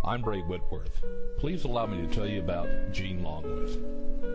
I'm Ray Whitworth. Please allow me to tell you about Jean Longwith.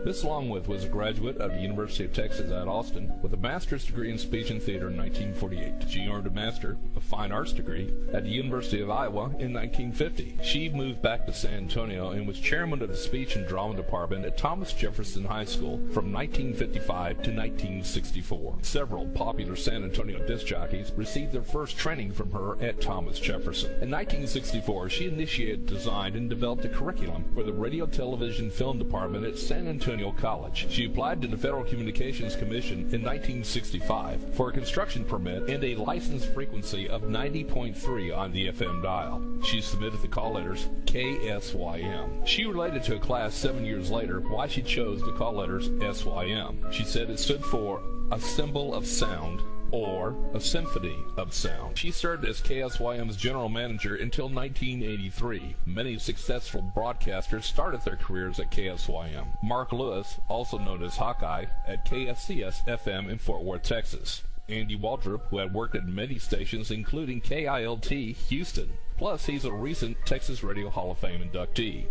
Miss Longwith was a graduate of the University of Texas at Austin with a master's degree in speech and theater in 1948. She earned a Master of Fine Arts degree at the University of Iowa in 1950. She moved back to San Antonio and was chairman of the speech and drama department at Thomas Jefferson High School from 1955 to 1964. Several popular San Antonio disc jockeys received their first training from her at Thomas Jefferson. In 1964, she initiated, designed, and developed a curriculum for the radio, television, film department at San Antonio College. She applied to the Federal Communications Commission in 1965 for a construction permit and a license frequency of 90.3 on the FM dial. She submitted the call letters KSYM. She related to a class 7 years later why she chose the call letters SYM. She said it stood for a symbol of sound, or a symphony of sound. She served as KSYM's general manager until 1983. Many successful broadcasters started their careers at KSYM. Mark Lewis, also known as Hawkeye, at KSCS-FM in Fort Worth, Texas. Andy Waldrop, who had worked at many stations including KILT Houston. Plus, he's a recent Texas Radio Hall of Fame inductee.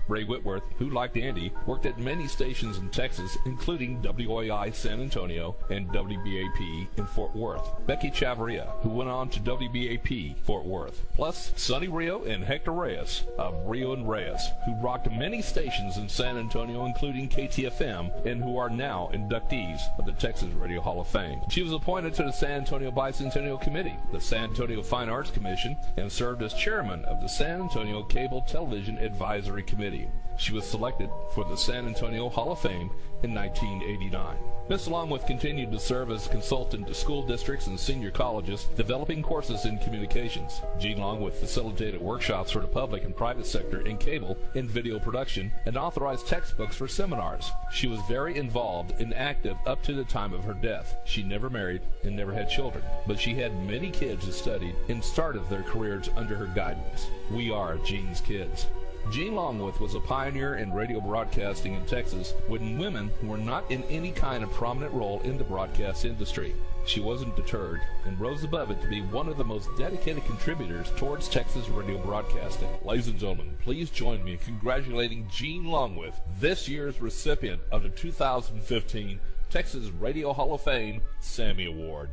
Ray Whitworth, who, like Andy, worked at many stations in Texas, including WOI San Antonio and WBAP in Fort Worth. Becky Chavarria, who went on to WBAP Fort Worth. Plus, Sonny Rio and Hector Reyes of Rio and Reyes, who rocked many stations in San Antonio, including KTFM, and who are now inductees of the Texas Radio Hall of Fame. She was appointed to the San Antonio Bicentennial Committee, the San Antonio Fine Arts Commission, and served as chairman of the San Antonio Cable Television Advisory Committee. She was selected for the San Antonio Hall of Fame in 1989. Miss Longwith continued to serve as a consultant to school districts and senior colleges, developing courses in communications. Jean Longwith facilitated workshops for the public and private sector in cable and video production and authorized textbooks for seminars. She was very involved and active up to the time of her death. She never married and never had children, but she had many kids who studied and started their careers under her guidance. We are Jean's kids. Jean Longwith was a pioneer in radio broadcasting in Texas when women were not in any kind of prominent role in the broadcast industry. She wasn't deterred and rose above it to be one of the most dedicated contributors towards Texas radio broadcasting. Ladies and gentlemen, please join me in congratulating Jean Longwith, this year's recipient of the 2015 Texas Radio Hall of Fame Sammy Award.